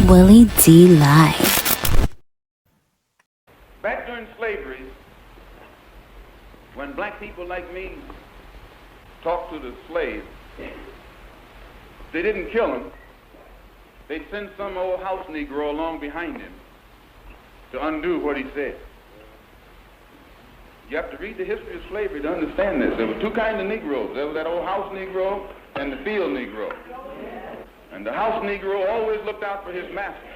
Willie D Live. Back during slavery, when black people like me talked to the slaves, they didn't kill him. They'd send some old house Negro along behind him to undo what he said. You have to read the history of slavery to understand this. There were two kinds of Negroes. There was that old house Negro and the field Negro. And the house Negro always looked out for his master.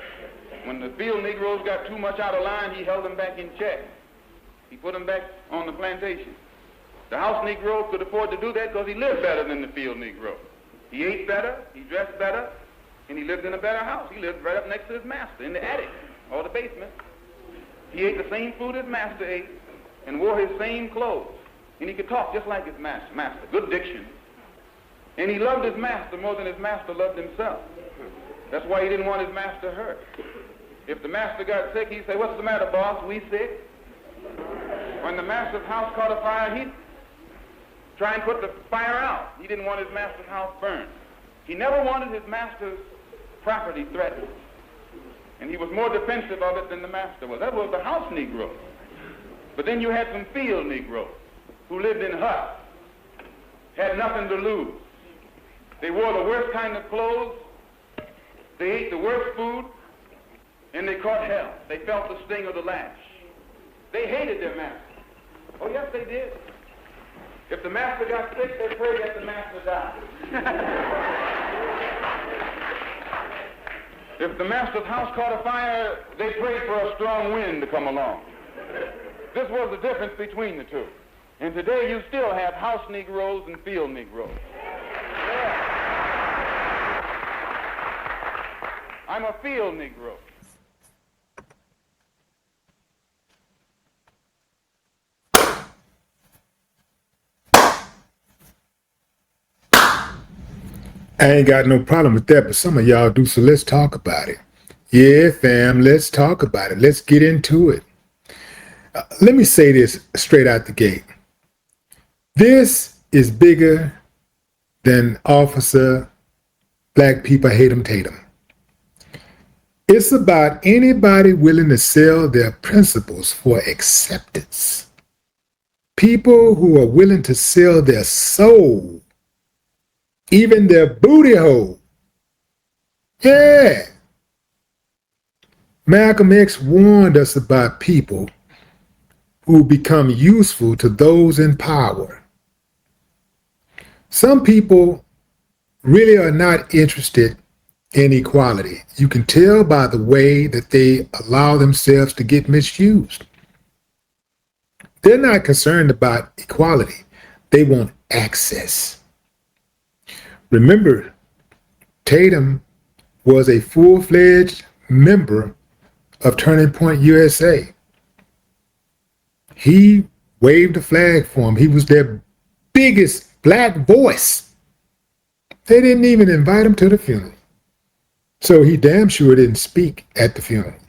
When the field Negroes got too much out of line, he held them back in check. He put them back on the plantation. The house Negro could afford to do that because he lived better than the field Negro. He ate better, he dressed better, and he lived in a better house. He lived right up next to his master in the attic or the basement. He ate the same food his master ate and wore his same clothes. And he could talk just like his master, good diction. And he loved his master more than his master loved himself. That's why he didn't want his master hurt. If the master got sick, he'd say, "What's the matter, boss? We sick?" When the master's house caught a fire, he'd try and put the fire out. He didn't want his master's house burned. He never wanted his master's property threatened. And he was more defensive of it than the master was. That was the house Negro. But then you had some field Negroes who lived in huts, had nothing to lose. They wore the worst kind of clothes, they ate the worst food, and they caught hell. They felt the sting of the lash. They hated their master. Oh, yes, they did. If the master got sick, they prayed that the master died. If the master's house caught a fire, they prayed for a strong wind to come along. This was the difference between the two. And today you still have house Negroes and field Negroes. Yeah. I'm a field Negro. I ain't got no problem with that, but some of y'all do, so let's talk about it. Yeah, fam, let's talk about it. Let's get into it. Let me say this straight out the gate. This is bigger than Officer Black People Hate 'em Tatum. It's about anybody willing to sell their principles for acceptance. People who are willing to sell their soul, even their booty hole. Yeah. Malcolm X warned us about people who become useful to those in power. Some people really are not interested in equality. You can tell by the way that they allow themselves to get misused. They're not concerned about equality. They want access. Remember, Tatum was a full-fledged member of Turning Point USA. He waved the flag for him. He was their biggest black voice. They didn't even invite him to the funeral. So he damn sure didn't speak at the funeral.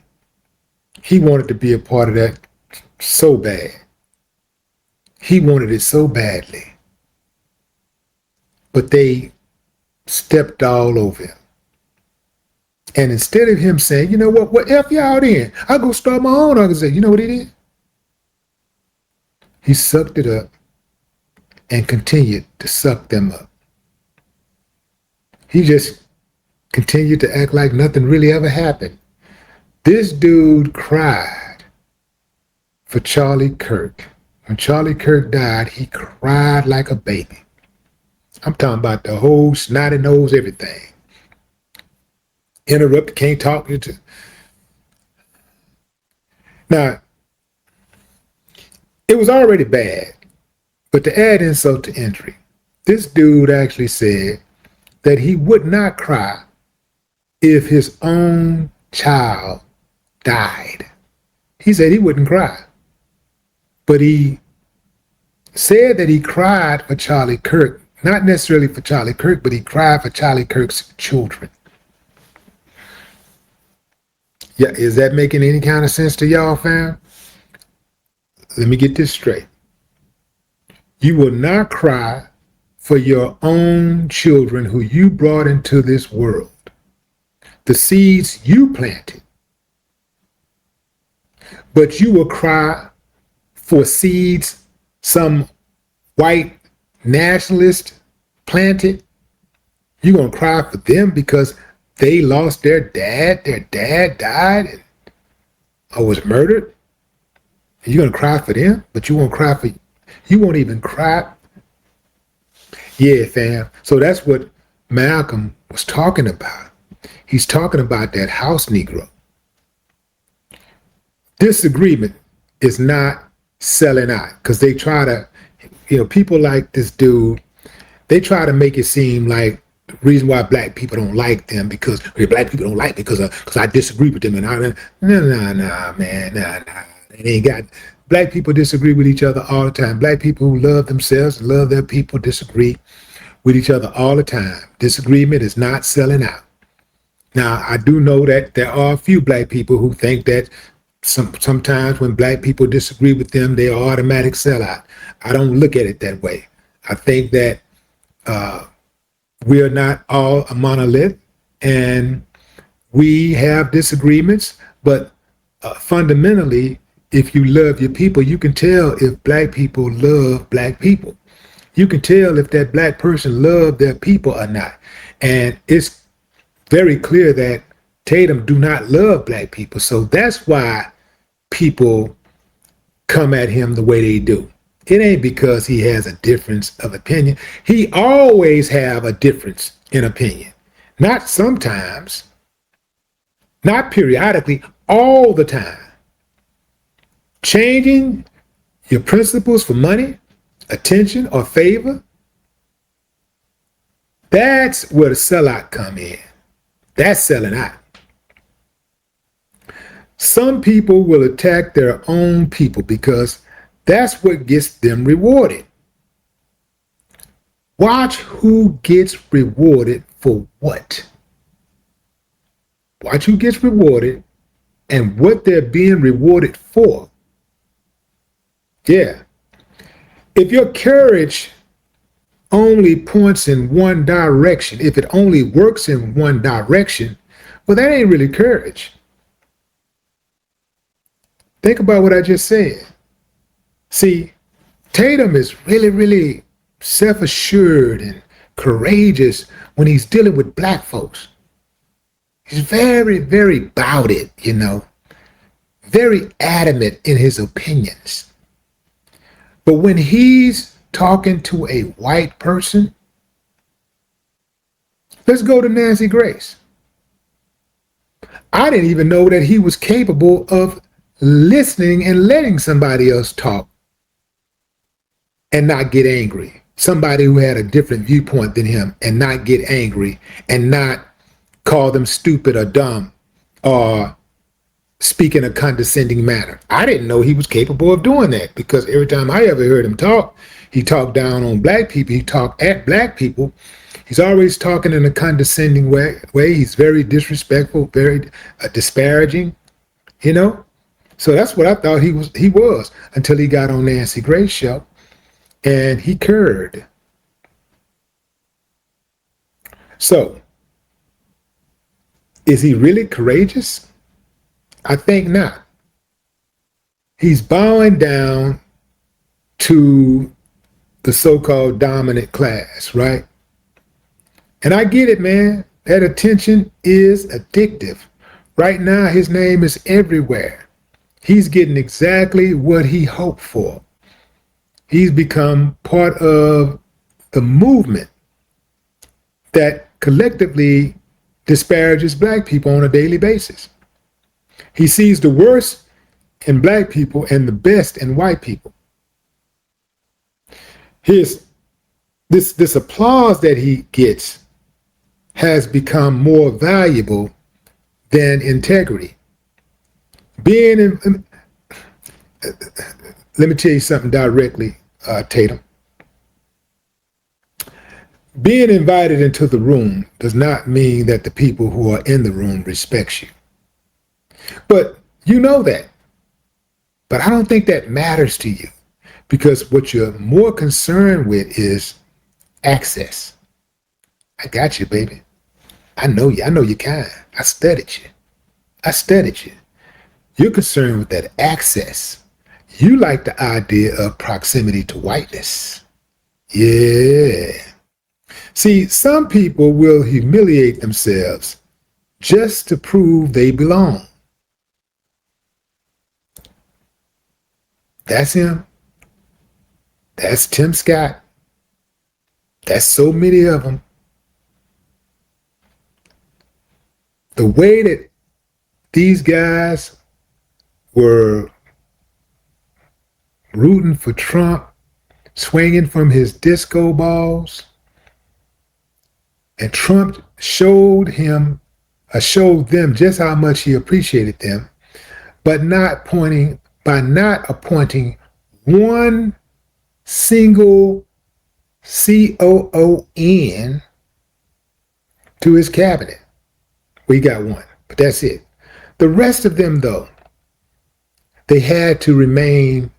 He wanted to be a part of that so bad. He wanted it so badly. But they stepped all over him. And instead of him saying, "You know what F y'all then? I'll go start my own organization." You know what he did? He sucked it up and continued to suck them up. He just continued to act like nothing really ever happened. This dude cried for Charlie Kirk. When Charlie Kirk died, he cried like a baby. I'm talking about the whole snotty nose, everything. Interrupted, can't talk. Now, it was already bad, but to add insult to injury, this dude actually said that he would not cry if his own child died. He said he wouldn't cry. But he said that he cried for Charlie Kirk, not necessarily for Charlie Kirk, but he cried for Charlie Kirk's children. Yeah, is that making any kind of sense to y'all, fam? Let me get this straight. You will not cry for your own children who you brought into this world. the seeds you planted. But you will cry for seeds some white nationalist planted. You're going to cry for them because they lost their dad died or was murdered. And you're going to cry for them, but you won't even cry. Yeah, fam. So that's what Malcolm was talking about. He's talking about that house Negro. Disagreement is not selling out because they try to, people like this dude, they try to make it seem like the reason why black people don't like them because black people don't like me because I disagree with them. And man. It ain't got, black people disagree with each other all the time. Black people who love themselves and love their people disagree with each other all the time. Disagreement is not selling out. Now, I do know that there are a few black people who think that sometimes when black people disagree with them, they are automatic sellout. I don't look at it that way. I think that we are not all a monolith and we have disagreements, but fundamentally, if you love your people, you can tell if black people love black people. You can tell if that black person loved their people or not. And it's very clear that Tatum do not love black people. So that's why people come at him the way they do. It ain't because he has a difference of opinion. He always have a difference in opinion. Not sometimes, not periodically, all the time. Changing your principles for money, attention, or favor, that's where the sellout come in. That's selling out. Some people will attack their own people because that's what gets them rewarded. Watch who gets rewarded for what. Watch who gets rewarded and what they're being rewarded for. Yeah. If your courage only points in one direction, if it only works in one direction, well, that ain't really courage. Think about what I just said. See, Tatum is really, really self-assured and courageous when he's dealing with black folks. He's very, very about it, very adamant in his opinions. But when he's talking to a white person, let's go to Nancy Grace. I didn't even know that he was capable of listening and letting somebody else talk and not get angry. Somebody who had a different viewpoint than him and not get angry and not call them stupid or dumb or speak in a condescending manner. I didn't know he was capable of doing that because every time I ever heard him talk, he talked down on black people. He talked at black people. He's always talking in a condescending way. He's very disrespectful, very disparaging, So that's what I thought he was until he got on Nancy Grace's show and he curred. So, is he really courageous? I think not. He's bowing down to the so-called dominant class, right? And I get it, man. That attention is addictive. Right now, his name is everywhere. He's getting exactly what he hoped for. He's become part of the movement that collectively disparages black people on a daily basis. He sees the worst in black people and the best in white people. This applause that he gets has become more valuable than integrity. Let me tell you something directly, Tatum. Being invited into the room does not mean that the people who are in the room respect you. But you know that. But I don't think that matters to you because what you're more concerned with is access. I got you, baby. I know you. I know you kind. I studied you. I studied you. You're concerned with that access. You like the idea of proximity to whiteness. Yeah. See, some people will humiliate themselves just to prove they belong. That's him. That's Tim Scott. That's so many of them. The way that these guys were rooting for Trump, swinging from his disco balls, and Trump showed them just how much he appreciated them, but by not appointing one single COON to his cabinet. We got one, but that's it. The rest of them, though, they had to remain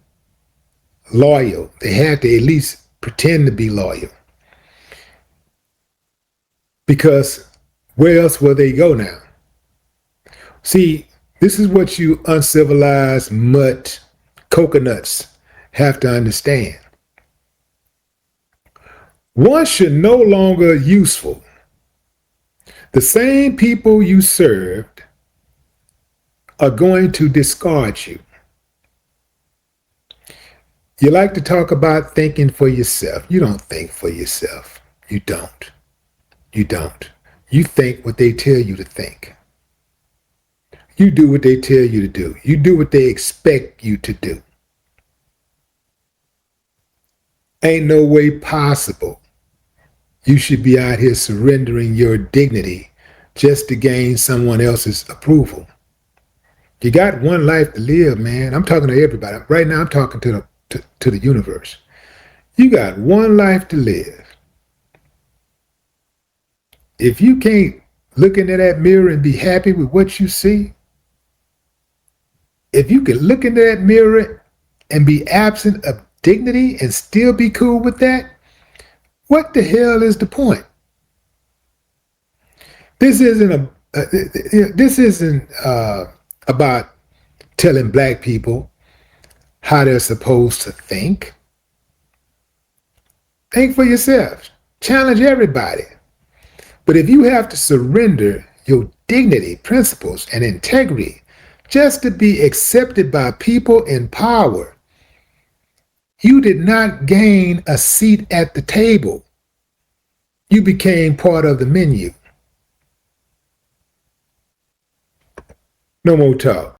loyal. They had to at least pretend to be loyal. Because where else will they go now? See, this is what you uncivilized mutt coconuts have to understand. Once you're no longer useful, the same people you served are going to discard you. You like to talk about thinking for yourself. You don't think for yourself. You don't. You don't. You think what they tell you to think. You do what they tell you to do. You do what they expect you to do. Ain't no way possible you should be out here surrendering your dignity just to gain someone else's approval. You got one life to live, man. I'm talking to everybody. Right now I'm talking to the universe. You got one life to live. If you can't look into that mirror and be happy with what you see, if you can look into that mirror and be absent of dignity and still be cool with that, what the hell is the point? This isn't about telling black people how they're supposed to think. Think for yourself. Challenge everybody. But if you have to surrender your dignity, principles, and integrity just to be accepted by people in power, you did not gain a seat at the table. You became part of the menu. No more talk.